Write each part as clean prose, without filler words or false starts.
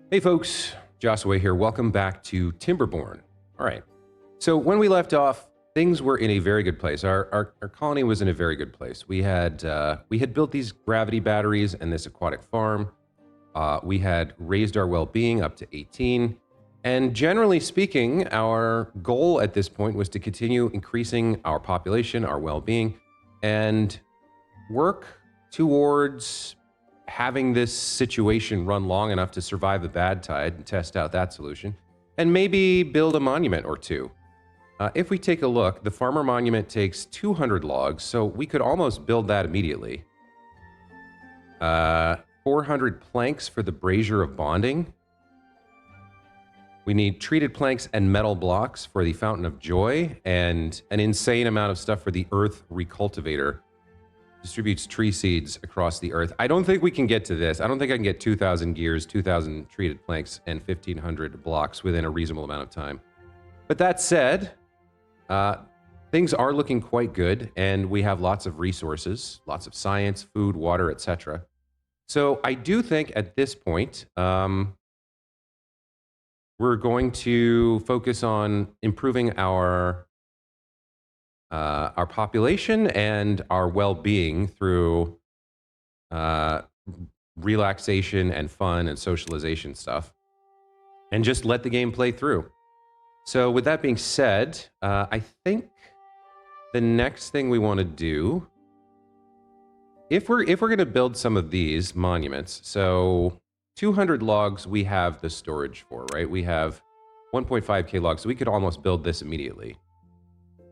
Hey folks, Joshua here. Welcome back to Timberborn. All right. So when we left off, things were in a very good place. Our colony was in a very good place. We had built these gravity batteries and this aquatic farm. We had raised our well-being up to 18. And generally speaking, our goal at this point was to continue increasing our population, our well-being, and work towards having this situation run long enough to survive the Badtide and test out that solution, and maybe build a monument or two. If we take a look, the farmer monument takes 200 logs, so we could almost build that immediately. 400 planks for the brazier of bonding. We need treated planks and metal blocks for the fountain of joy, and an insane amount of stuff for the earth recultivator. Distributes tree seeds across the earth. I don't think we can get to this. I don't think I can get 2,000 gears, 2,000 treated planks, and 1,500 blocks within a reasonable amount of time. But that said, things are looking quite good, and we have lots of resources, lots of science, food, water, etc. So I do think at this point, we're going to focus on improving our population and our well-being through relaxation and fun and socialization stuff, and just let the game play through. So with that being said, I think the next thing we want to do, if we're going to build some of these monuments, so 200 logs we have the storage for, right? We have 1.5k logs, so we could almost build this immediately.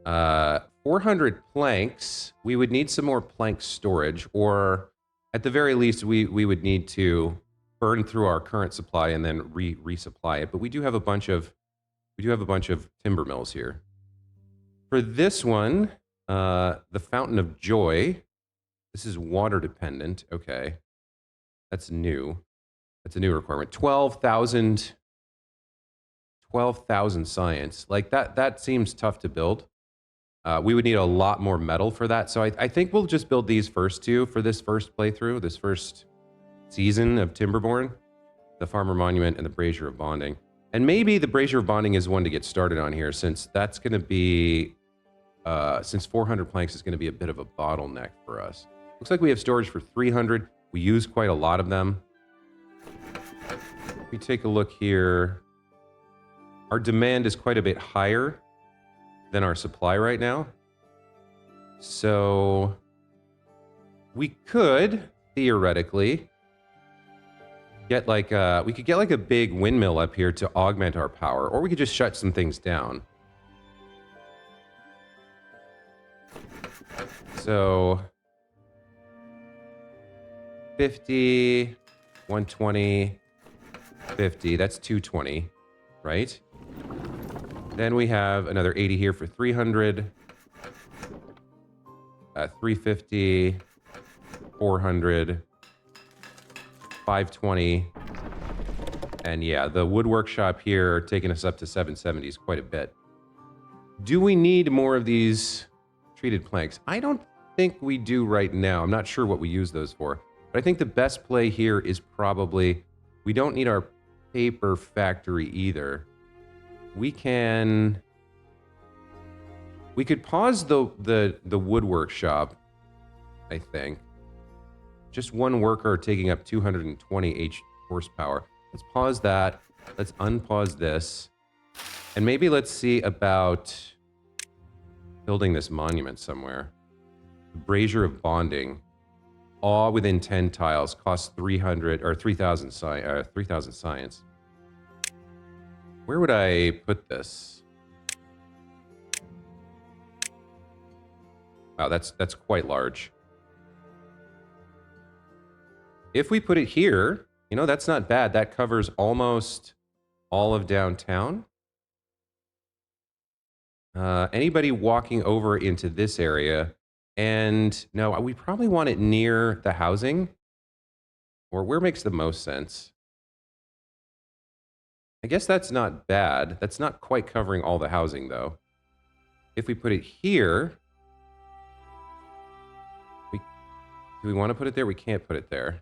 400 planks, we would need some more plank storage, or at the very least, we would need to burn through our current supply and then resupply it. But we do have a bunch of timber mills here. For this one, the fountain of joy, this is water dependent. Okay, that's new. That's a new requirement. 12,000 science. Like that seems tough to build. We would need a lot more metal for that. So I think we'll just build these first two for this first playthrough, this first season of Timberborn, the Farmer Monument and the Brazier of Bonding. And maybe the Brazier of Bonding is one to get started on here, since that's going to be, since 400 planks is going to be a bit of a bottleneck for us. Looks like we have storage for 300. We use quite a lot of them. If we take a look here, our demand is quite a bit higher than our supply right now. So we could theoretically get like we could get like a big windmill up here to augment our power, or we could just shut some things down. So 50, 120, 50, that's 220, right? Then we have another 80 here for 300, 350, 400, 520, and yeah, the wood workshop here taking us up to 770 is quite a bit. Do we need more of these treated planks? I don't think we do right now. I'm not sure what we use those for, but I think the best play here is probably, we don't need our paper factory either. We could pause the wood workshop, I think. Just one worker taking up 220 horsepower. Let's pause that. Let's unpause this. And maybe let's see about building this monument somewhere. The Brazier of Bonding. All within 10 tiles. Costs 300 or 3,000 science. Where would I put this? Wow, that's quite large. If we put it here, you know, that's not bad. That covers almost all of downtown. Anybody walking over into this area, and no, we probably want it near the housing, or where makes the most sense? I guess that's not bad. That's not quite covering all the housing, though. If we put it here, do we want to put it there? We can't put it there.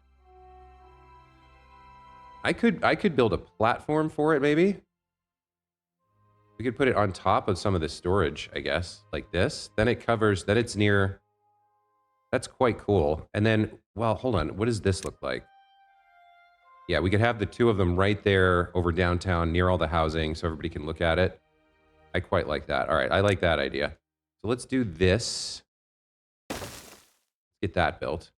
I could build a platform for it, maybe. We could put it on top of some of the storage, I guess, like this. Then it covers, then it's near. That's quite cool. And then, well, hold on. What does this look like? Yeah, we could have the two of them right there over downtown near all the housing so everybody can look at it. I quite like that. All right, I like that idea. So let's do this. Get that built.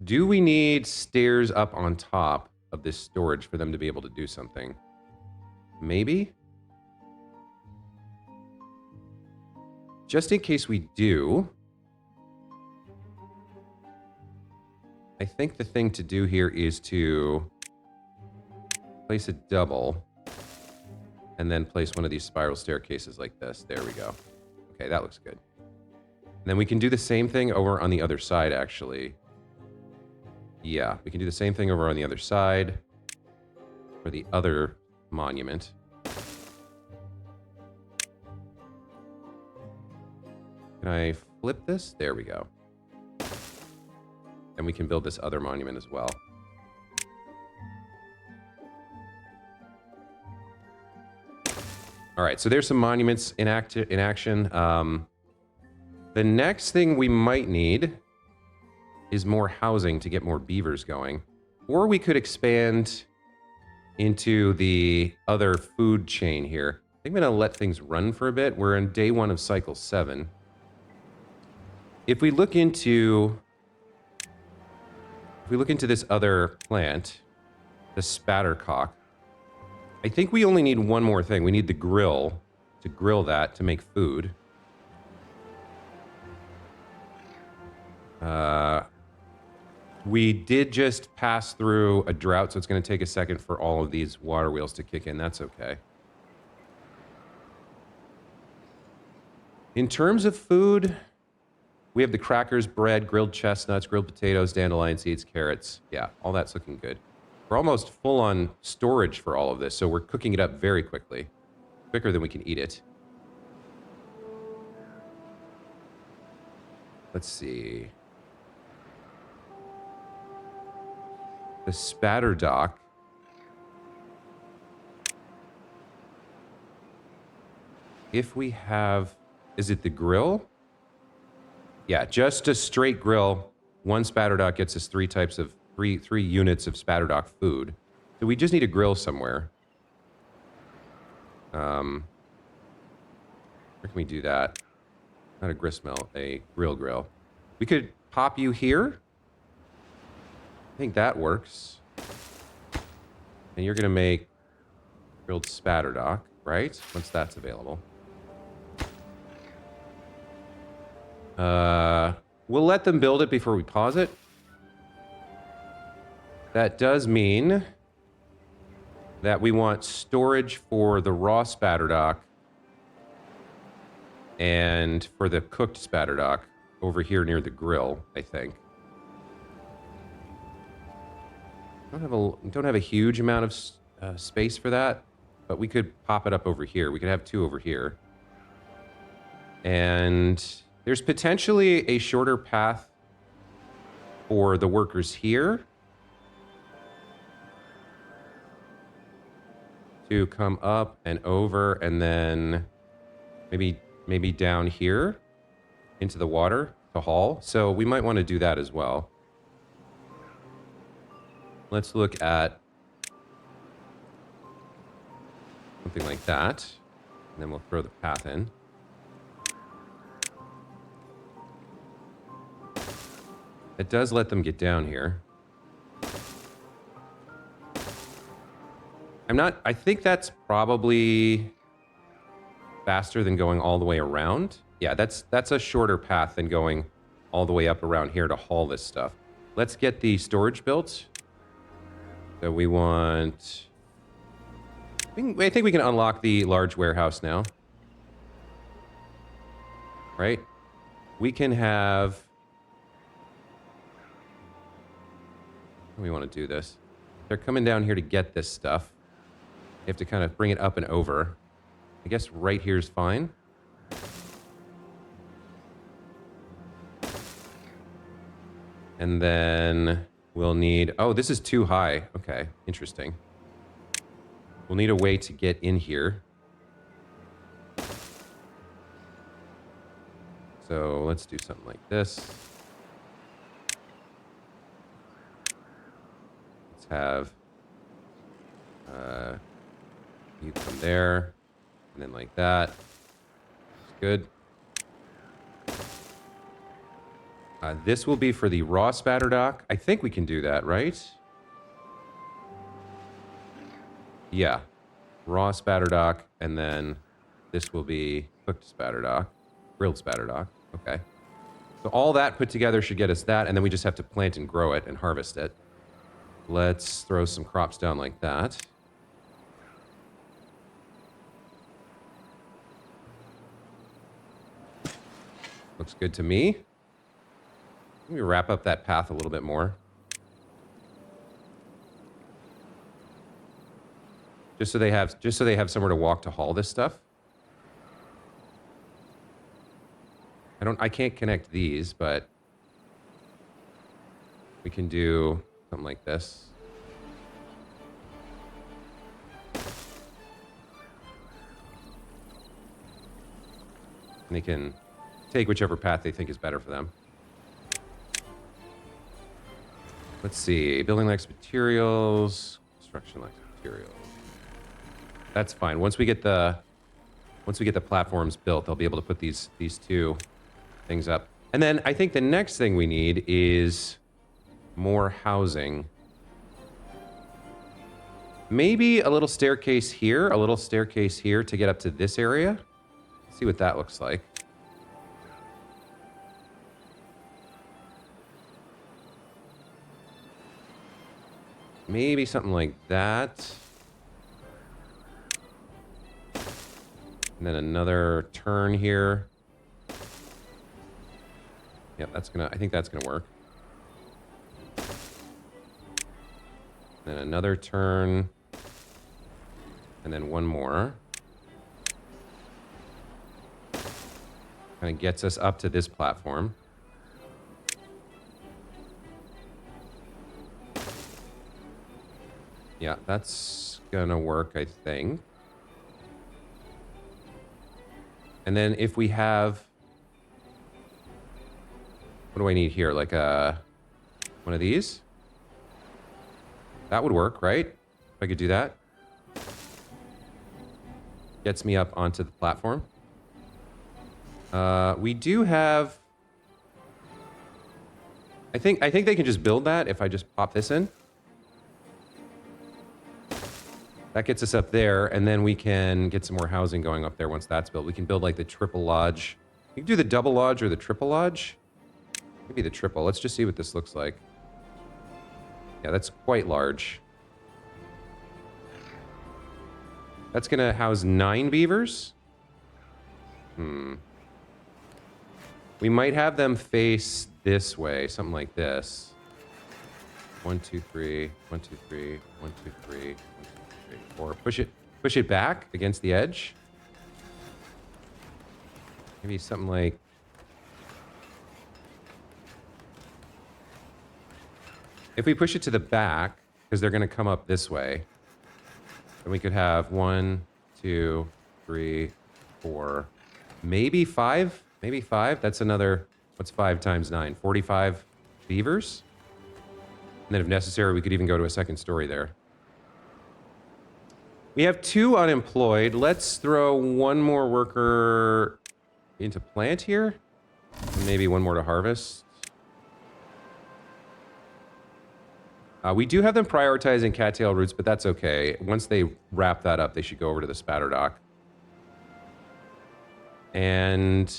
Do we need stairs up on top of this storage for them to be able to do something? Maybe? Just in case we do, I think the thing to do here is to place a double and then place one of these spiral staircases like this. There we go. Okay, that looks good. And then we can do the same thing over on the other side, actually. Yeah, we can do the same thing over on the other side for the other monument. Can I flip this? There we go. And we can build this other monument as well. All right, so there's some monuments in action. The next thing we might need is more housing to get more beavers going. Or we could expand into the other food chain here. I think I'm going to let things run for a bit. We're in day 1 of cycle 7. If we look into this other plant, the spattercock, I think we only need one more thing. We need the grill to grill that to make food. We did just pass through a drought, so it's going to take a second for all of these water wheels to kick in. That's okay. In terms of food, we have the crackers, bread, grilled chestnuts, grilled potatoes, dandelion seeds, carrots. Yeah, all that's looking good. We're almost full on storage for all of this, so we're cooking it up very quickly. Quicker than we can eat it. Let's see. The spatter dock. If we have... Is it the grill? Yeah, just a straight grill. One spatter dock gets us three units of spatter dock food. So we just need a grill somewhere. Where can we do that? Not a gristmill, a grill. We could pop you here. I think that works. And you're gonna make grilled spatter dock, right? Once that's available. We'll let them build it before we pause it. That does mean that we want storage for the raw spatter dock and for the cooked spatter dock over here near the grill, I think. Don't have a huge amount of space for that, but we could pop it up over here. We could have 2 over here. And there's potentially a shorter path for the workers here to come up and over and then maybe down here into the water to haul. So we might want to do that as well. Let's look at something like that, and then we'll throw the path in. It does let them get down here. I think that's probably faster than going all the way around. Yeah, that's a shorter path than going all the way up around here to haul this stuff. Let's get the storage built. So we want... I think we can unlock the large warehouse now. Right? We can have... How do we want to do this? They're coming down here to get this stuff. You have to kind of bring it up and over. I guess right here is fine. And then We'll need... Oh, this is too high. Okay, interesting. We'll need a way to get in here. So let's do something like this. Let's have... you come there. And then like that. Good. This will be for the raw spatter dock. I think we can do that, right? Yeah. Raw spatter dock, and then this will be cooked spatter dock. Grilled spatter dock. Okay. So all that put together should get us that, and then we just have to plant and grow it and harvest it. Let's throw some crops down like that. Looks good to me. Let me wrap up that path a little bit more. Just so they have somewhere to walk to haul this stuff. I can't connect these, but we can do something like this. And they can take whichever path they think is better for them. Let's see. Building lacks materials. Construction lacks materials. That's fine. Once we get the platforms built, they'll be able to put these two things up. And then I think the next thing we need is more housing. Maybe a little staircase here, to get up to this area. Let's see what that looks like. Maybe something like that. And then another turn here. Yep, I think that's gonna work. Then another turn. And then one more. Kind of gets us up to this platform. Yeah, that's gonna work, I think. And then if we have... What do I need here? Like one of these? That would work, right? If I could do that. Gets me up onto the platform. We do have... I think they can just build that if I just pop this in. That gets us up there, and then we can get some more housing going up there once that's built. We can build like the triple lodge. You can do the double lodge or the triple lodge. Maybe the triple. Let's just see what this looks like. Yeah, that's quite large. That's going to house 9 beavers. We might have them face this way, something like this. 1, 2, 3, 1, 2, 3, 1, 2, 3, 1, 2, 3, 4. Push it back against the edge. Maybe something like... If we push it to the back, because they're going to come up this way, then we could have 1, 2, 3, 4, maybe 5. Maybe 5. That's another... What's 5 times 9? 45 beavers? And then if necessary, we could even go to a second story there. We have 2 unemployed. Let's throw one more worker into plant here. And maybe one more to harvest. We do have them prioritizing cattail roots, but that's okay. Once they wrap that up, they should go over to the spatter dock. And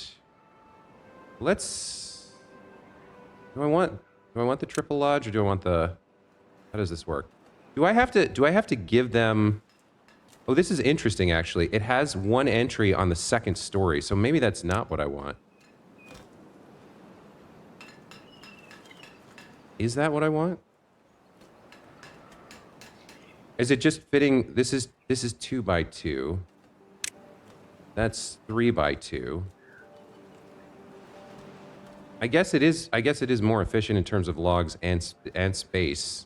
let's... Do I want the triple lodge, or do I want the... How does this work? Do I have to give them... Oh, this is interesting, actually. It has 1 entry on the second story, so maybe that's not what I want. Is that what I want? Is it just fitting... This is 2 by 2. That's 3 by 2. I guess it is. I guess it is more efficient in terms of logs and space.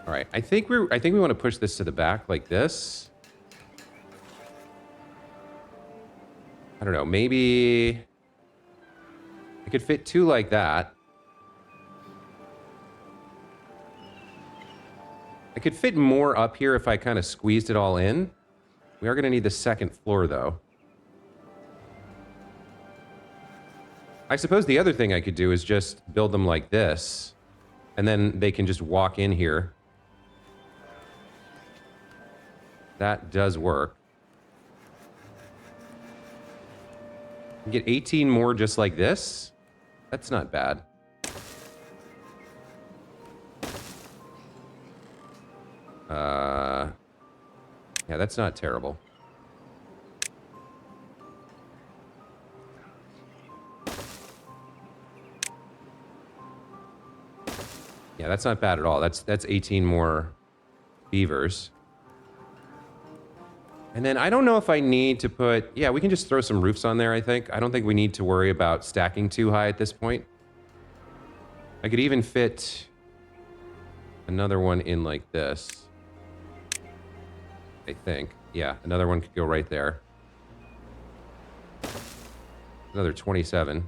All right. I think we want to push this to the back like this. I don't know. Maybe I could fit 2 like that. I could fit more up here if I kind of squeezed it all in. We are going to need the second floor, though. I suppose the other thing I could do is just build them like this, and then they can just walk in here. That does work. Get 18 more just like this. That's not bad. Yeah, that's not terrible. Yeah, that's not bad at all. That's 18 more beavers. And then I don't know if I need to put... Yeah, we can just throw some roofs on there, I think. I don't think we need to worry about stacking too high at this point. I could even fit another one in like this. I think. Yeah, another one could go right there. Another 27.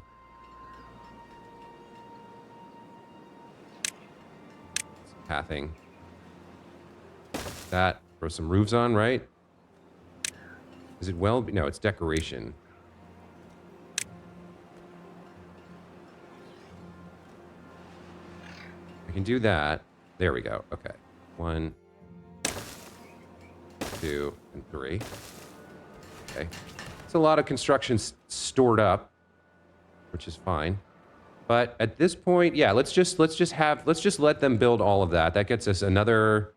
Pathing. That. Throw some roofs on, right? Is it well? No, it's decoration. I can do that. There we go. Okay. 1, 2, and 3. Okay. It's a lot of construction stored up, which is fine. But at this point, yeah, let's just let them build all of that. That gets us another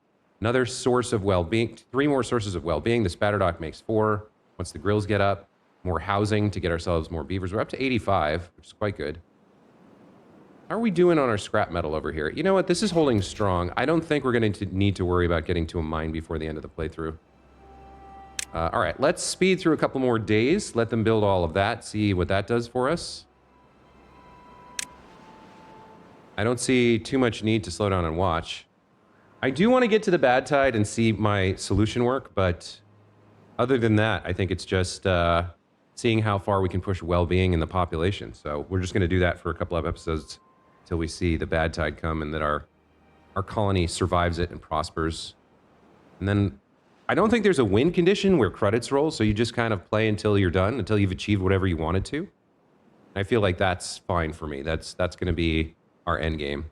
source of well-being, 3 more sources of well-being. The spatter dock makes 4. Once the grills get up, more housing to get ourselves more beavers. We're up to 85, which is quite good. How are we doing on our scrap metal over here? You know what? This is holding strong. I don't think we're going to need to worry about getting to a mine before the end of the playthrough. All right, let's speed through a couple more days. Let them build all of that. See what that does for us. I don't see too much need to slow down and watch. I do want to get to the Badtide and see my solution work, but other than that, I think it's just seeing how far we can push well-being in the population. So we're just going to do that for a couple of episodes until we see the Badtide come and that our colony survives it and prospers. And then I don't think there's a win condition where credits roll, so you just kind of play until you're done, until you've achieved whatever you wanted to. I feel like that's fine for me. That's going to be our end game.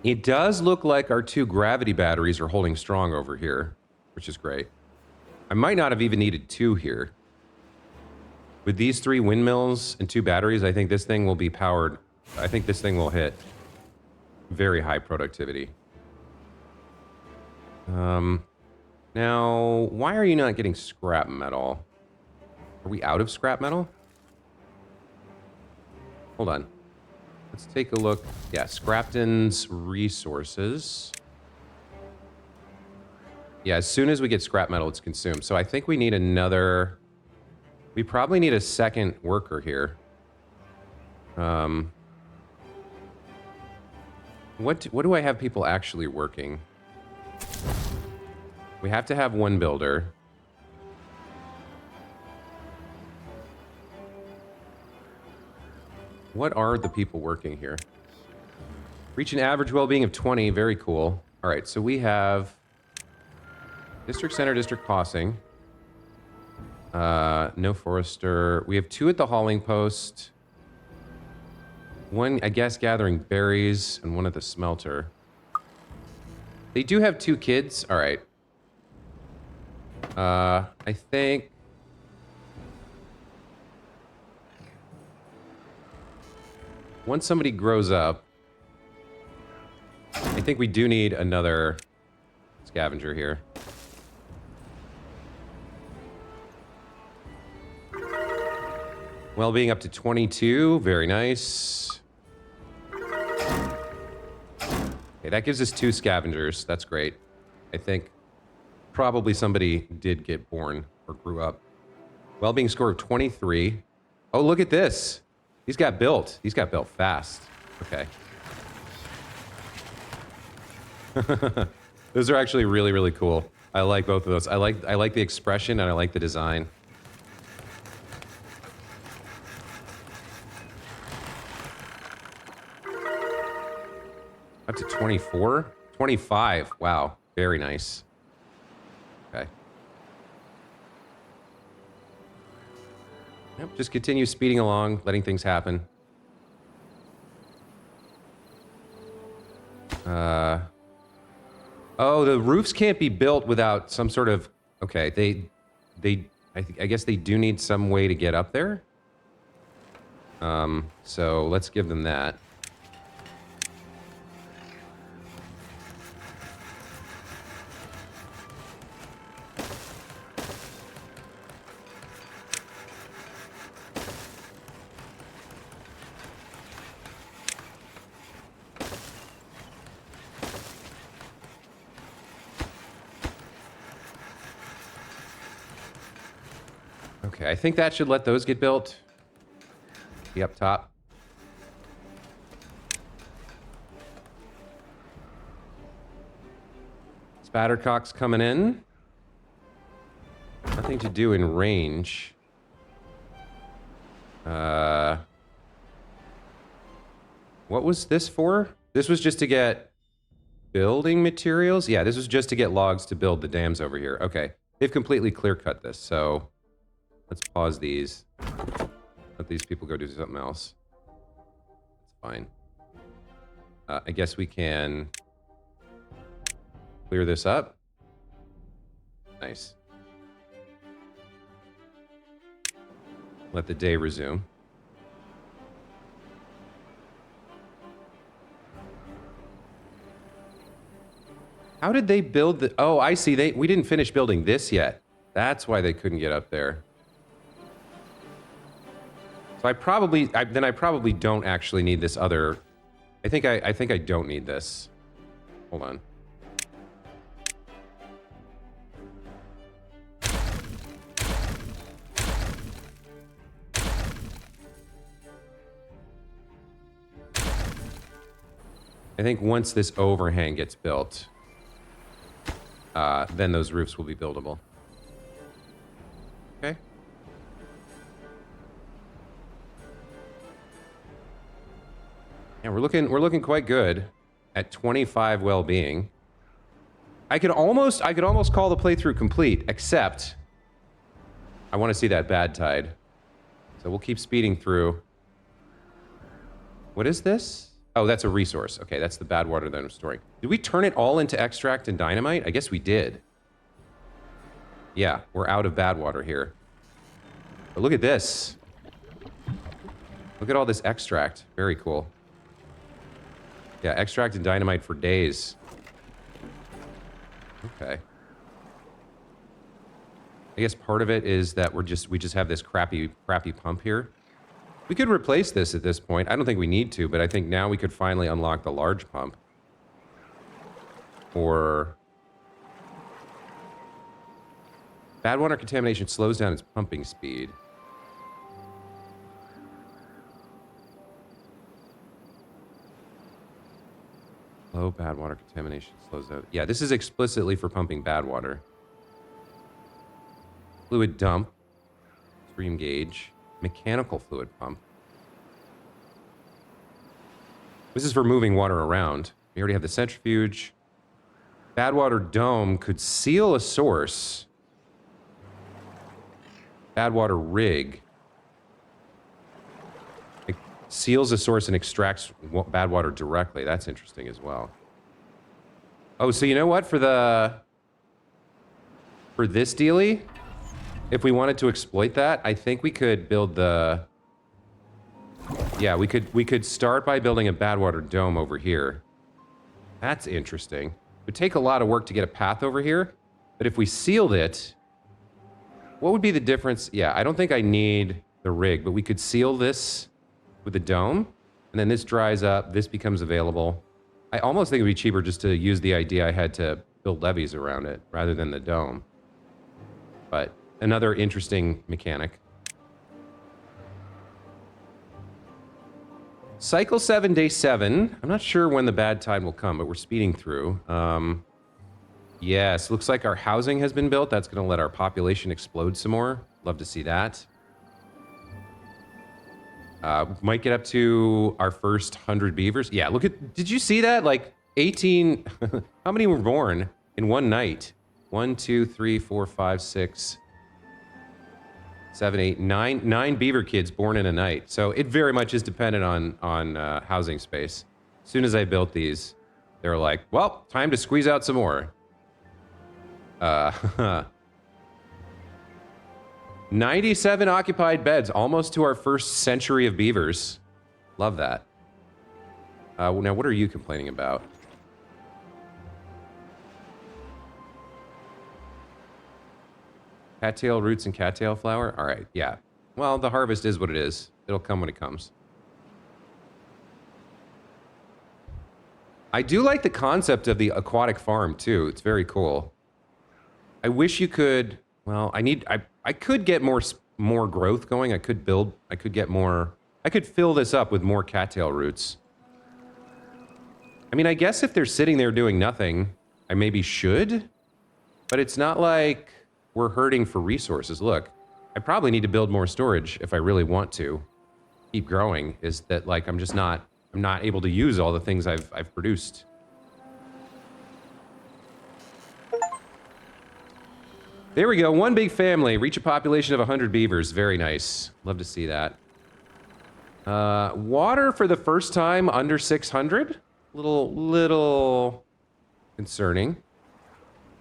It does look like our 2 gravity batteries are holding strong over here, which is great. I might not have even needed 2 here. With these 3 windmills and 2 batteries, I think this thing will be powered. I think this thing will hit very high productivity. Now, why are you not getting scrap metal? Are we out of scrap metal? Hold on. Let's take a look. Yeah, Scrapton's resources. Yeah, as soon as we get scrap metal, it's consumed. So I think we need another... We probably need a second worker here. What do I have people actually working? We have to have 1 builder. What are the people working here? Reach an average well-being of 20. Very cool. All right, so we have District Center, District Crossing. No forester. We have 2 at the hauling post. 1, I guess, gathering berries, and 1 at the smelter. They do have 2 kids. All right. I think... Once somebody grows up, I think we do need another scavenger here. Well-being up to 22. Very nice. Okay, that gives us 2 scavengers. That's great. I think probably somebody did get born or grew up. Well-being score of 23. Oh, look at this. These got built. These got built fast. Okay. Those are actually really, really cool. I like both of those. I like the expression and I like the design. Up to 24? 25. Wow. Very nice. Okay. Yep, just continue speeding along, letting things happen. Oh, the roofs can't be built without some sort of... Okay, I guess they do need some way to get up there. So let's give them that. Okay, I think that should let those get built. Be up top. Spattercock's coming in. Nothing to do in range. What was this for? This was just to get building materials? Yeah, this was just to get logs to build the dams over here. Okay, they've completely clear-cut this, so... Let's pause these. Let these people go do something else. That's fine. I guess we can clear this up. Nice. Let the day resume. How did they build the... Oh, I see. We didn't finish building this yet. That's why they couldn't get up there. So I probably don't actually need this other. I think I don't need this. Hold on. I think once this overhang gets built, then those roofs will be buildable. Okay. Yeah, we're looking quite good at 25 well-being. I could almost call the playthrough complete, except I want to see that Badtide. So we'll keep speeding through. What is this? Oh, that's a resource. Okay, that's the bad water that I'm storing. Did we turn it all into extract and dynamite? I guess we did. Yeah, we're out of bad water here. But look at this. Look at all this extract. Very cool. Yeah, extract and dynamite for days. Okay. I guess part of it is that we just have this crappy pump here. We could replace this at this point. I don't think we need to, but I think now we could finally unlock the large pump. Or... Bad water contamination slows down its pumping speed. Low bad water contamination slows down. Yeah, this is explicitly for pumping bad water. Fluid dump. Stream gauge. Mechanical fluid pump. This is for moving water around. We already have the centrifuge. Bad water dome could seal a source. Bad water rig. It seals a source and extracts bad water directly. That's interesting as well. Oh, so you know what? For this dealie, if we wanted to exploit that, I think we could build the... Yeah, we could start by building a bad water dome over here. That's interesting. It would take a lot of work to get a path over here, but if we sealed it, what would be the difference? Yeah, I don't think I need the rig, but we could seal this with the dome, and then this dries up, this becomes available. I almost think it would be cheaper just to use the idea I had to build levees around it, rather than the dome. But another interesting mechanic. Cycle 7, day 7. I'm not sure when the Badtide will come, but we're speeding through. Yes, looks like our housing has been built. That's going to let our population explode some more. Love to see that. Might get up to our first 100 beavers. Yeah, look at... Did you see that? Like 18... How many were born in one night? 1, 2, 3, 4, 5, 6, 7, 8, 9. 9 beaver kids born in a night. So it very much is dependent on housing space. As soon as I built these, they were like, well, time to squeeze out some more. 97 occupied beds, almost to our first century of beavers. Love that. Now, what are you complaining about? Cattail roots and cattail flower? All right, yeah. Well, the harvest is what it is. It'll come when it comes. I do like the concept of the aquatic farm, too. It's very cool. I wish you could... Well, I could get more growth going. I could get more... I could fill this up with more cattail roots. I mean, I guess if they're sitting there doing nothing, I maybe should. But it's not like we're hurting for resources. Look, I probably need to build more storage if I really want to keep growing. Is that like I'm not able to use all the things I've produced. There we go. One big family. Reach a population of 100 beavers. Very nice. Love to see that. Water for the first time under 600. Little concerning.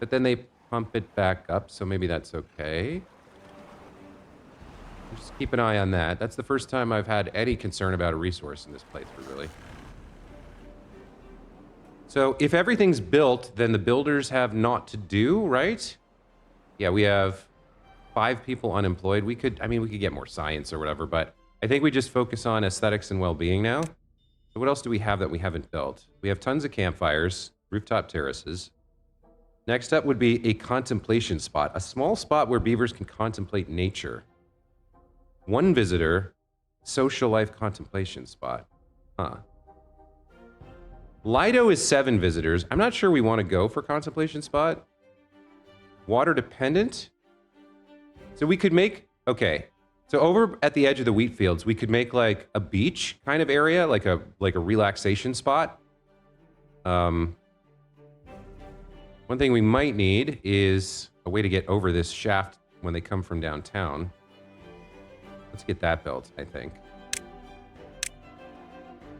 But then they pump it back up, so maybe that's okay. Just keep an eye on that. That's the first time I've had any concern about a resource in this playthrough, really. So if everything's built, then the builders have naught to do, right? Yeah, we have 5 people unemployed. We could get more science or whatever, but I think we just focus on aesthetics and well-being now. So what else do we have that we haven't built? We have tons of campfires, rooftop terraces. Next up would be a contemplation spot, a small spot where beavers can contemplate nature. 1 visitor, social life contemplation spot. Huh. Lido is 7 visitors. I'm not sure we want to go for contemplation spot. Water dependent. So we could make, okay. So over at the edge of the wheat fields, we could make like a beach kind of area, like a relaxation spot. One thing we might need is a way to get over this shaft when they come from downtown. Let's get that built, I think.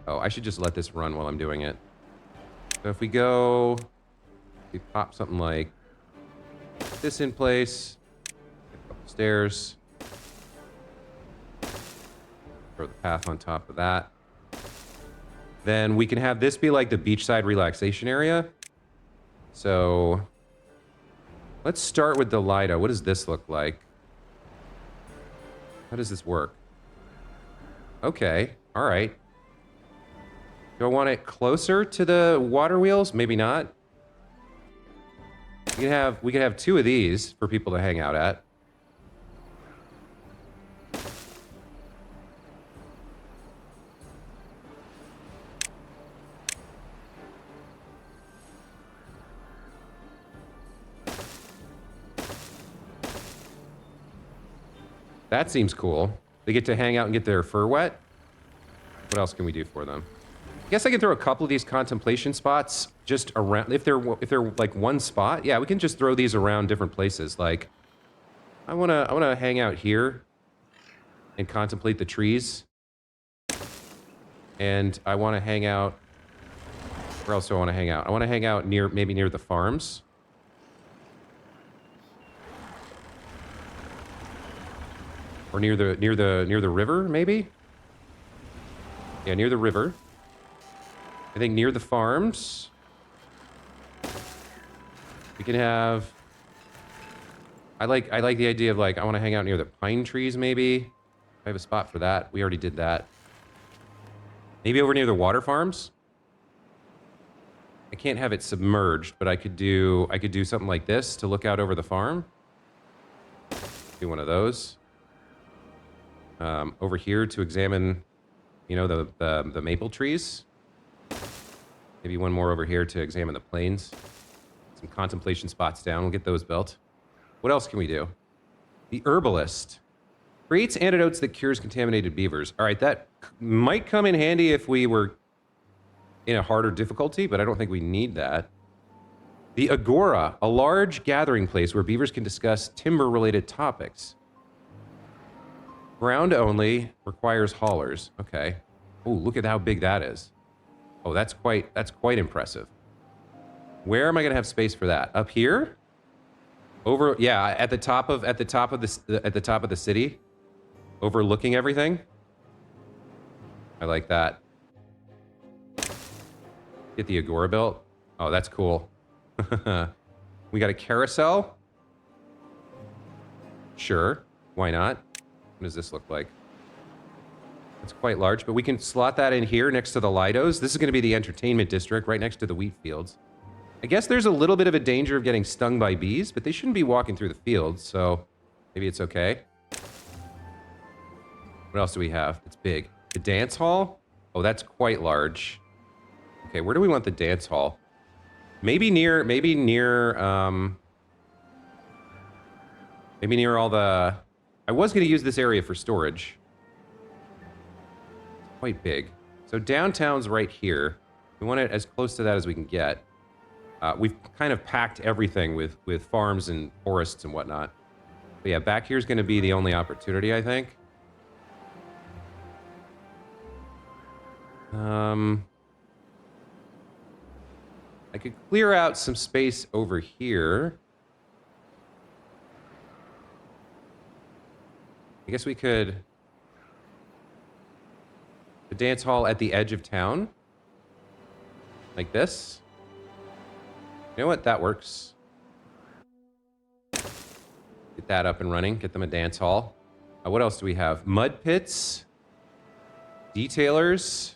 Oh, I should just let this run while I'm doing it. So if we pop something like this in place, a couple stairs, throw the path on top of that. Then we can have this be like the beachside relaxation area. So let's start with the Lido. What does this look like? How does this work? Okay, all right. Do I want it closer to the water wheels? Maybe not. We could have 2 of these for people to hang out at. That seems cool. They get to hang out and get their fur wet. What else can we do for them? I guess I can throw a couple of these contemplation spots just around. If they're like one spot, yeah, we can just throw these around different places. Like, I wanna hang out here and contemplate the trees. And I want to hang out. Where else do I want to hang out? I want to hang out maybe near the farms. Or near the river, maybe? Yeah, near the river. I think near the farms. We can have... I like the idea of like, I want to hang out near the pine trees, maybe. I have a spot for that. We already did that. Maybe over near the water farms? I can't have it submerged, but I could do something like this to look out over the farm. Do one of those. Over here to examine, you know, the maple trees. Maybe one more over here to examine the plains. Some contemplation spots down. We'll get those built. What else can we do? The herbalist creates antidotes that cures contaminated beavers. All right, that might come in handy if we were in a harder difficulty, but I don't think we need that. The Agora, a large gathering place where beavers can discuss timber-related topics. Ground only, requires haulers. Okay. Oh, look at how big that is. Oh, that's quite impressive. Where am I going to have space for that? Up here? Over, yeah, at the top of the city, overlooking everything. I like that. Get the Agora built. Oh, that's cool. We got a carousel. Sure, why not? What does this look like? It's quite large, but we can slot that in here next to the Lidos. This is going to be the entertainment district right next to the wheat fields. I guess there's a little bit of a danger of getting stung by bees, but they shouldn't be walking through the fields, so maybe it's okay. What else do we have? It's big. The dance hall? Oh, that's quite large. Okay, where do we want the dance hall? Maybe near all the... I was going to use this area for storage. It's quite big. So downtown's right here. We want it as close to that as we can get. We've kind of packed everything with farms and forests and whatnot. But yeah, back here's going to be the only opportunity, I think. I could clear out some space over here. I guess we could... The dance hall at the edge of town. Like this. You know what? That works. Get that up and running. Get them a dance hall. What else do we have? Mud pits. Detailers.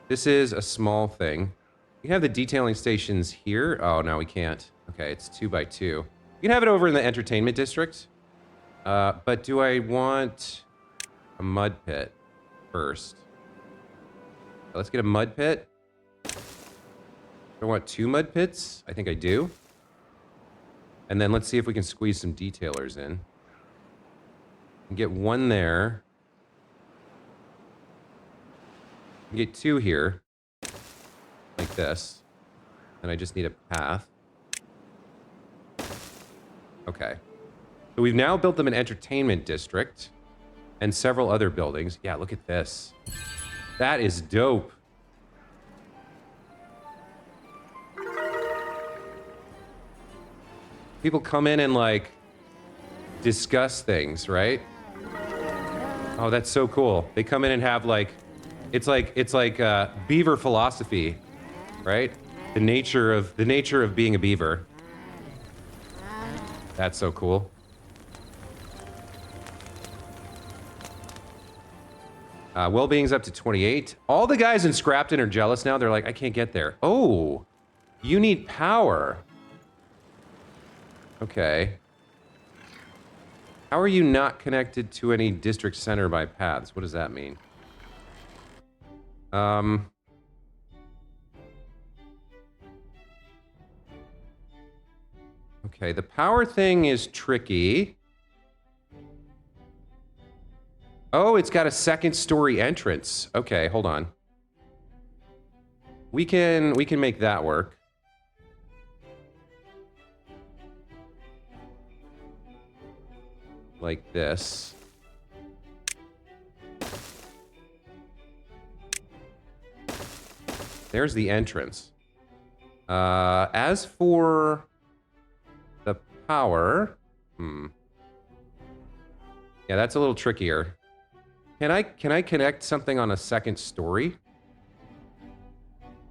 This is a small thing. We have the detailing stations here. Oh, no, we can't. Okay, it's 2x2. You can have it over in the entertainment district. But do I want a mud pit first? Let's get a mud pit. Do I want 2 mud pits? I think I do. And then let's see if we can squeeze some detailers in. And get 1 there. Get 2 here, like this, and I just need a path. Okay. So we've now built them an entertainment district and several other buildings. Yeah, look at this. That is dope. People come in and, like, discuss things, right? Oh, that's so cool. They come in and have, like... It's like beaver philosophy, right? The nature of being a beaver. That's so cool. Well-being's up to 28. All the guys in Scrapton are jealous now. They're like, I can't get there. Oh, you need power. Okay. How are you not connected to any district center by paths? What does that mean? Okay, the power thing is tricky. Oh, it's got a 2nd story entrance. Okay, hold on. We can make that work. Like this. There's the entrance. As for the power, yeah, that's a little trickier. Can I connect something on a 2nd story?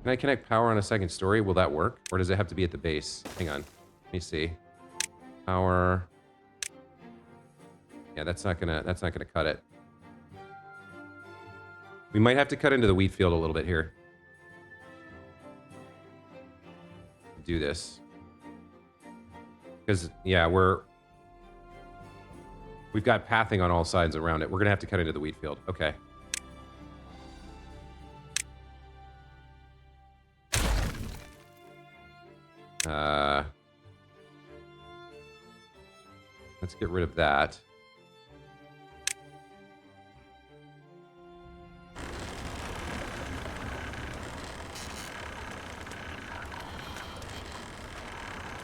Can I connect power on a 2nd story? Will that work, or does it have to be at the base? Hang on, let me see. Power. Yeah, that's not gonna cut it. We might have to cut into the wheat field a little bit here. Do this, because yeah, we're We've got pathing on all sides around it. We're going to have to cut into the wheat field. Okay. Let's get rid of that.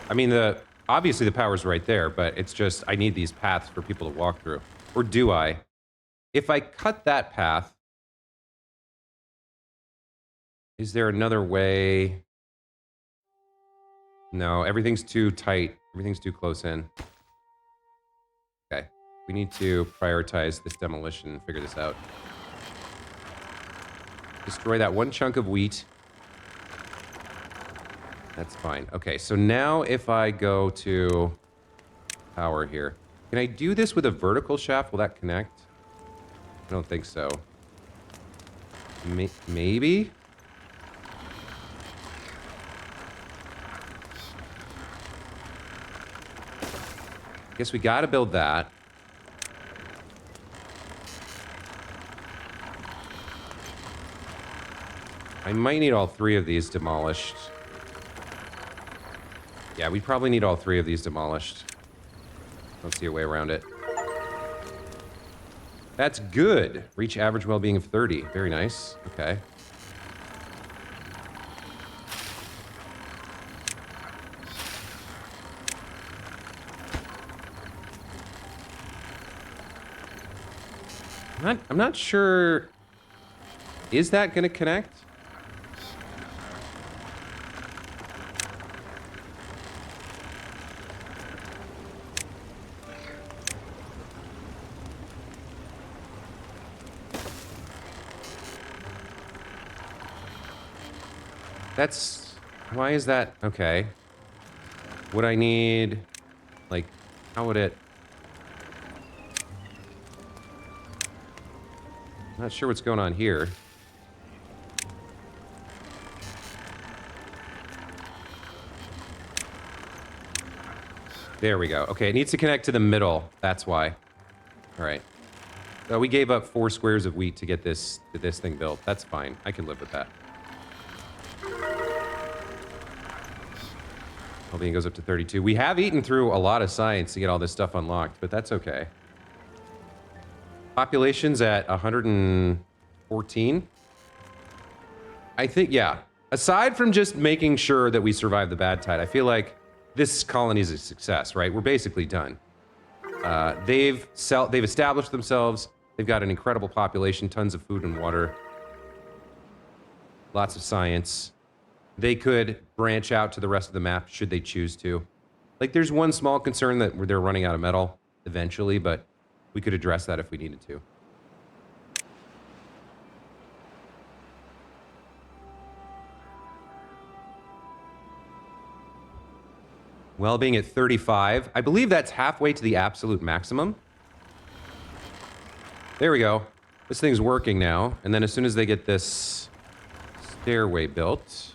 I mean, obviously the power's right there, but it's just I need these paths for people to walk through. Or do I? If I cut that path, is there another way? No, everything's too tight. Everything's too close in. Okay. We need to prioritize this demolition and figure this out. Destroy that one chunk of wheat. That's fine. Okay, so now if I go to power here, can I do this with a vertical shaft? Will that connect? I don't think so. Maybe? Guess we gotta build that. I might need all three of these demolished. Yeah, we probably need all three of these demolished. Don't see a way around it. That's good. Reach average well-being of 30. Very nice. Okay. I'm not sure. Is that going to connect? That's... Why is that? Okay. Would I need... Like, how would it... Not sure what's going on here. There we go. Okay, it needs to connect to the middle. That's why. All right. So we gave up 4 squares of wheat to get this thing built. That's fine. I can live with that. Well-being goes up to 32. We have eaten through a lot of science to get all this stuff unlocked, but that's okay. Population's at 114. I think, yeah. Aside from just making sure that we survive the Badtide, I feel like this colony is a success, right? We're basically done. They've established themselves. They've got an incredible population, tons of food and water, lots of science. They could branch out to the rest of the map should they choose to. Like, there's one small concern that they're running out of metal eventually, but we could address that if we needed to. Well-being at 35. I believe that's halfway to the absolute maximum. There we go. This thing's working now. And then as soon as they get this stairway built...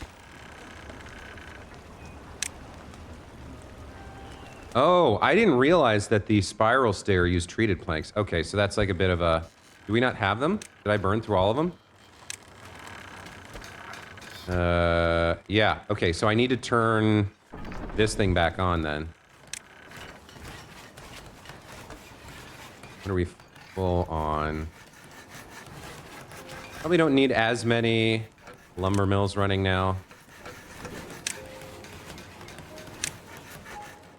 Oh, I didn't realize that the spiral stair used treated planks. Okay, so that's like a bit of a... Do we not have them? Did I burn through all of them? Yeah. Okay, so I need to turn this thing back on then. What are we full on? Probably don't need as many lumber mills running now.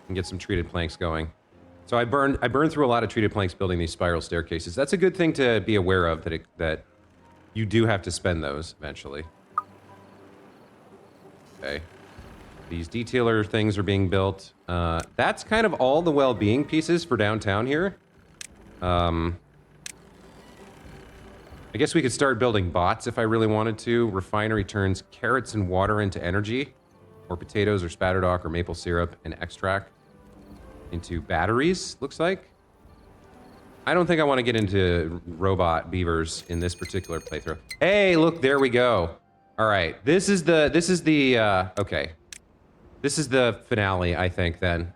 And get some treated planks going. So I burned through a lot of treated planks building these spiral staircases. That's a good thing to be aware of, that you do have to spend those eventually. Okay. These detailer things are being built. That's kind of all the well-being pieces for downtown here. I guess we could start building bots if I really wanted to. Refinery turns carrots and water into energy, or potatoes or spatterdock or maple syrup and extract into batteries, looks like. I don't think I want to get into robot beavers in this particular playthrough. Hey, look, there we go. All right, this is the okay. This is the finale, I think, then.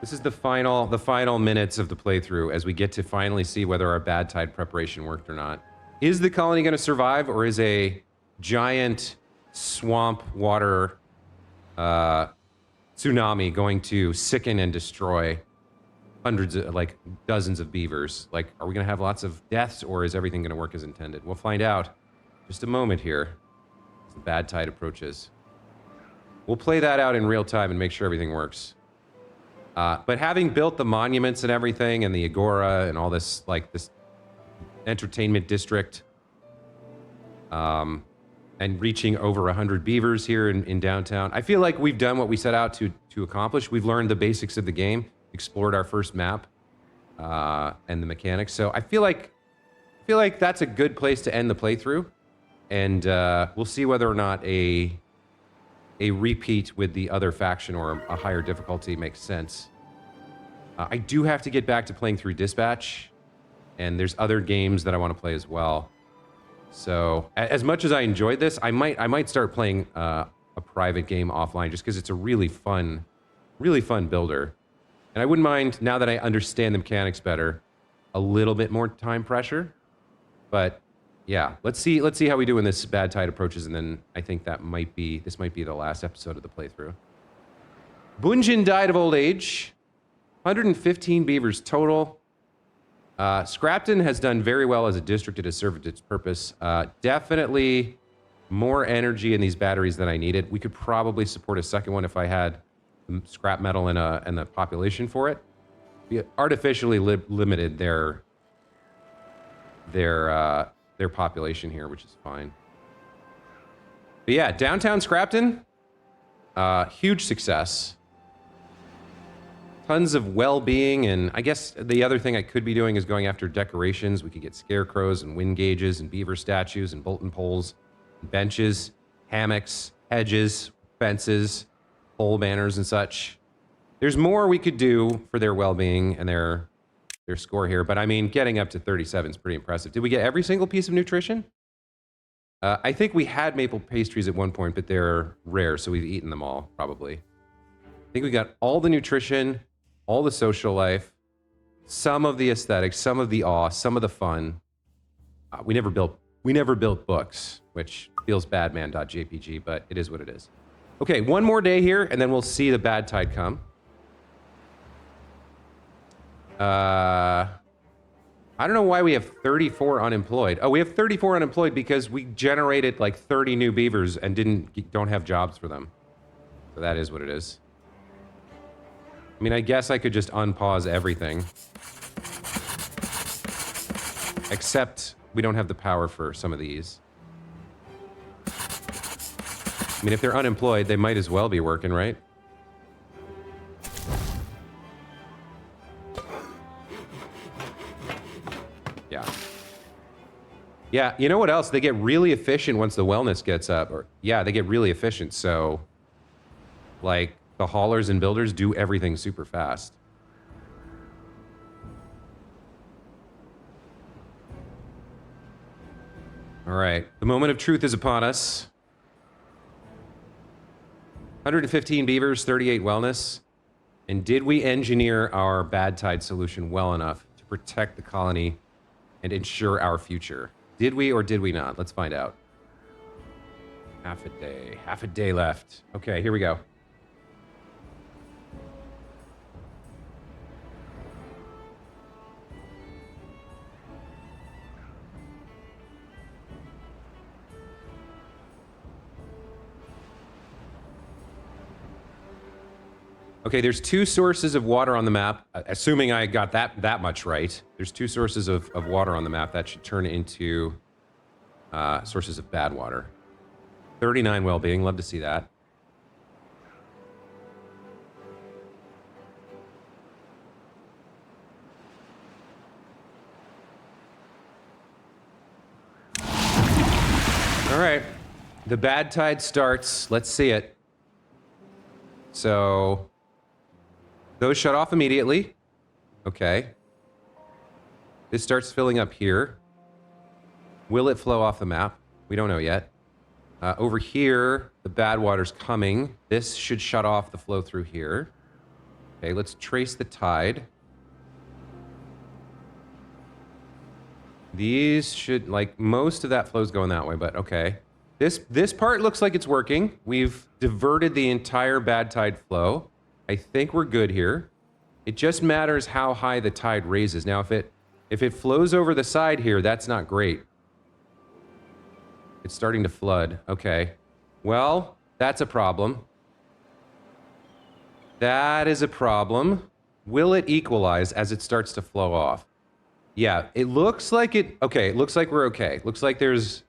This is the final minutes of the playthrough as we get to finally see whether our Badtide preparation worked or not. Is the colony going to survive, or is a giant swamp water tsunami going to sicken and destroy hundreds of, like, dozens of beavers? Like, are we going to have lots of deaths, or is everything going to work as intended? We'll find out just a moment here as the Badtide approaches. We'll play that out in real time and make sure everything works. But having built the monuments and everything, and the agora and all this, like, this entertainment district, and reaching over 100 beavers here in downtown, I feel like we've done what we set out to accomplish. We've learned the basics of the game, explored our first map, and the mechanics. So I feel like that's a good place to end the playthrough, and we'll see whether or not a repeat with the other faction or a higher difficulty makes sense. I do have to get back to playing through Dispatch, and there's other games that I want to play as well. So as much as I enjoyed this, I might start playing a private game offline, just because it's a really fun builder. And I wouldn't mind, now that I understand the mechanics better, a little bit more time pressure. But yeah, let's see how we do when this Badtide approaches, and then I think this might be the last episode of the playthrough. Bunjin died of old age. 115 beavers total. Scrapton has done very well as a district. It has served its purpose. Definitely more energy in these batteries than I needed. We could probably support a second one if I had scrap metal and the population for it. We artificially limited their population here, which is fine. But yeah, downtown Scrapton, huge success. Tons of well-being, and I guess the other thing I could be doing is going after decorations. We could get scarecrows and wind gauges and beaver statues and Bolton poles, benches, hammocks, hedges, fences, pole banners and such. There's more we could do for their well-being and their score here, but I mean, getting up to 37 is pretty impressive. Did we get every single piece of nutrition? I think we had maple pastries at one point, but they're rare, so we've eaten them all, probably. I think we got all the nutrition, all the social life, some of the aesthetics, some of the awe, some of the fun. We never built books, which feels badman.jpg, but it is what it is. Okay, one more day here, and then we'll see the Badtide come. I don't know why we have 34 unemployed. Oh, we have 34 unemployed because we generated like 30 new beavers and don't have jobs for them. So that is what it is. I mean, I guess I could just unpause everything. Except we don't have the power for some of these. I mean, if they're unemployed, they might as well be working, right? Yeah. Yeah, you know what else? They get really efficient once the wellness gets up. Yeah, they get really efficient, so... like... the haulers and builders do everything super fast. All right, the moment of truth is upon us. 115 beavers, 38 wellness. And did we engineer our Badtide solution well enough to protect the colony and ensure our future? Did we or did we not? Let's find out. Half a day left. Okay, here we go. Okay, there's two sources of water on the map. Assuming I got that much right, there's two sources of water on the map that should turn into sources of bad water. 39 well-being, love to see that. All right, the Badtide starts. Let's see it. So... those shut off immediately. Okay. This starts filling up here. Will it flow off the map? We don't know yet. Over here, the bad water's coming. This should shut off the flow through here. Okay, let's trace the tide. These should, like, most of that flow's going that way, but okay. This part looks like it's working. We've diverted the entire Badtide flow. I think we're good here. It just matters how high the tide raises. Now, if it flows over the side here, that's not great. It's starting to flood. Okay. Well, that's a problem. That is a problem. Will it equalize as it starts to flow off? Yeah, it looks like it... Okay, it looks like we're okay. Looks like there's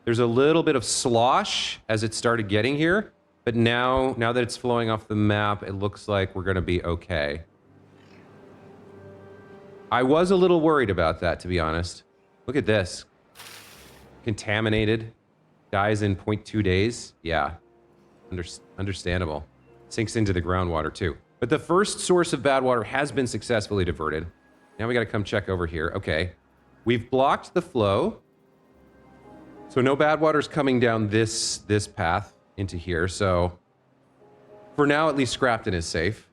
a little bit of slosh as it started getting here. But now that it's flowing off the map, it looks like we're going to be okay. I was a little worried about that, to be honest. Look at this. Contaminated. Dies in 0.2 days. Yeah. Understandable. Sinks into the groundwater, too. But the first source of bad water has been successfully diverted. Now we got to come check over here. Okay. We've blocked the flow. So no bad water's coming down this path into here. So for now, at least Scrapton is safe.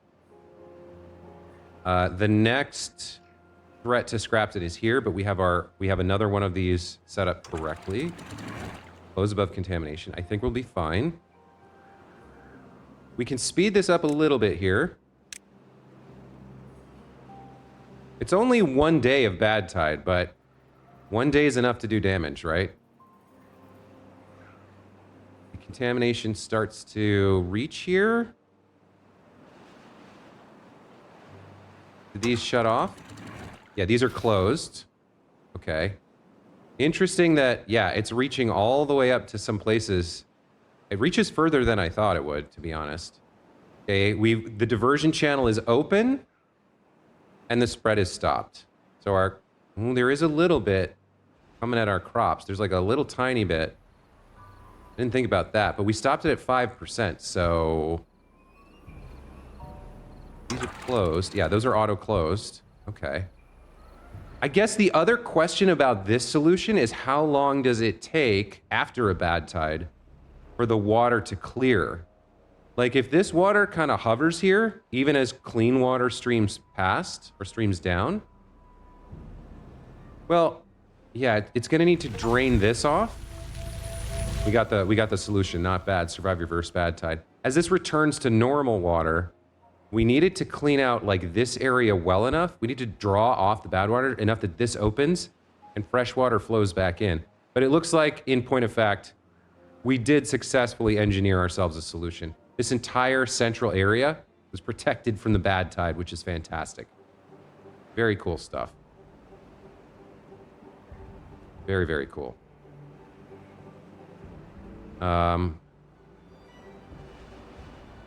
The next threat to Scrapton is here, but we have another one of these set up correctly. Close above contamination. I think we'll be fine. We can speed this up a little bit here. It's only 1 day of Badtide, but 1 day is enough to do damage, right? The contamination starts to reach here. Did these shut off? Yeah, these are closed. Okay. Interesting that, yeah, it's reaching all the way up to some places. It reaches further than I thought it would, to be honest. Okay, the diversion channel is open, and the spread is stopped. So there is a little bit coming at our crops. There's like a little tiny bit. Didn't think about that, but we stopped it at 5%, so... These are closed. Yeah, those are auto-closed. Okay. I guess the other question about this solution is how long does it take after a Badtide for the water to clear? Like, if this water kind of hovers here, even as clean water streams past or streams down, well, yeah, it's going to need to drain this off. We got the solution. Not bad. Survive your first Badtide. As this returns to normal water, we needed to clean out like this area well enough. We need to draw off the bad water enough that this opens and fresh water flows back in. But it looks like, in point of fact, we did successfully engineer ourselves a solution. This entire central area was protected from the Badtide, which is fantastic. Very cool stuff. Very, very cool.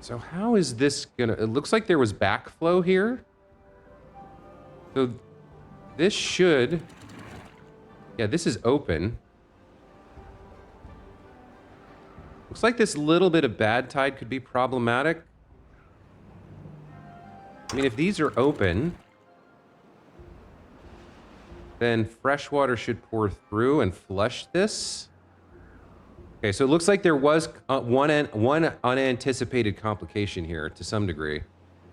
So how is this gonna... It looks like there was backflow here. So this should... Yeah, this is open. Looks like this little bit of Badtide could be problematic. I mean, if these are open, then fresh water should pour through and flush this. Okay, so it looks like there was one unanticipated complication here to some degree.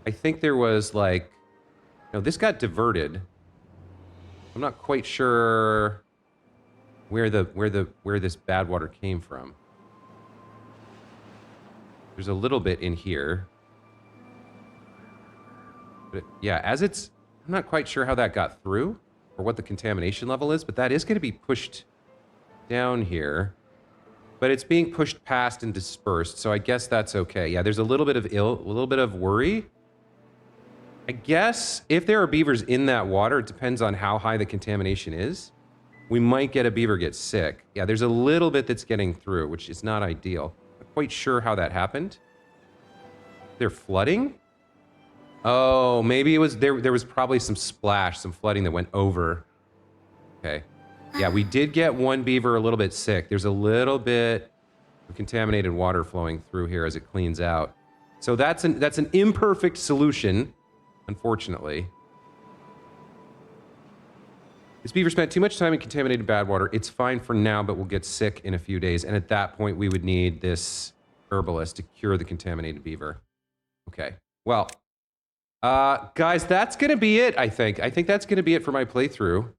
I think there was like... No, this got diverted. I'm not quite sure where this bad water came from. There's a little bit in here. But yeah, as it's... I'm not quite sure how that got through or what the contamination level is, but that is going to be pushed down here. But it's being pushed past and dispersed, so I guess that's okay. Yeah, there's a little bit of worry. I guess if there are beavers in that water, it depends on how high the contamination is. We might get a beaver get sick. Yeah, there's a little bit that's getting through, which is not ideal. Not quite sure how that happened. They're flooding? Oh, maybe it was there was probably some splash, some flooding that went over. Okay. Yeah, we did get one beaver a little bit sick. There's a little bit of contaminated water flowing through here as it cleans out. So that's an imperfect solution, unfortunately. This beaver spent too much time in contaminated bad water. It's fine for now, but will get sick in a few days. And at that point, we would need this herbalist to cure the contaminated beaver. Okay, well, Guys, that's going to be it, I think. I think that's going to be it for my playthrough.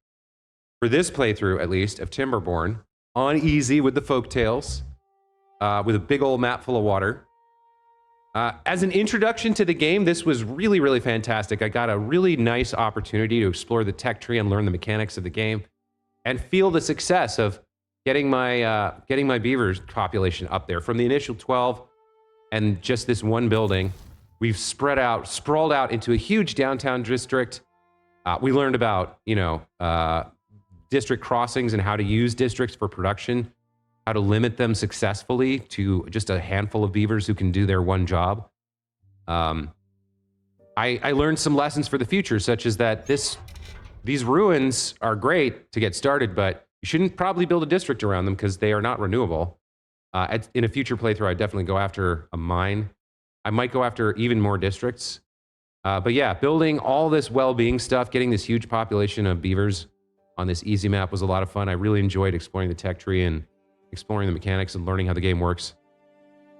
For this playthrough, at least, of Timberborn. On easy with the Folktails. With a big old map full of water. As an introduction to the game, this was really, really fantastic. I got a really nice opportunity to explore the tech tree and learn the mechanics of the game. And feel the success of getting my beavers population up there. From the initial 12 and just this one building, we've sprawled out into a huge downtown district. We learned about, district crossings and how to use districts for production, how to limit them successfully to just a handful of beavers who can do their one job. I learned some lessons for the future, such as that these ruins are great to get started, but you shouldn't probably build a district around them because they are not renewable. In a future playthrough, I'd definitely go after a mine. I might go after even more districts. But yeah, building all this well-being stuff, getting this huge population of beavers on this easy map was a lot of fun. I really enjoyed exploring the tech tree and exploring the mechanics and learning how the game works.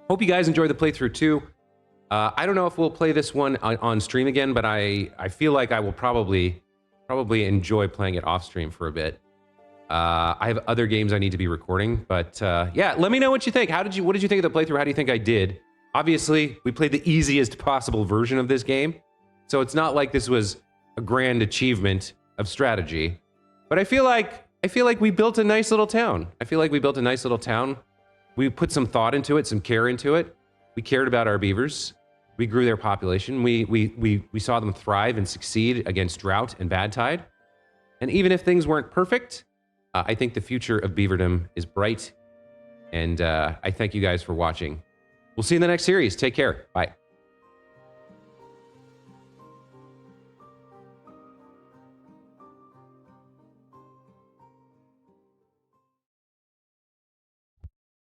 Hope you guys enjoyed the playthrough too. I don't know if we'll play this one on stream again, but I feel like I will probably enjoy playing it off stream for a bit. I have other games I need to be recording, but yeah, let me know what you think. What did you think of the playthrough? How do you think I did? Obviously, we played the easiest possible version of this game, so it's not like this was a grand achievement of strategy. But I feel like we built a nice little town. We put some thought into it, some care into it. We cared about our beavers. We grew their population. We saw them thrive and succeed against drought and Badtide. And even if things weren't perfect, I think the future of beaverdom is bright. And I thank you guys for watching. We'll see you in the next series. Take care. Bye.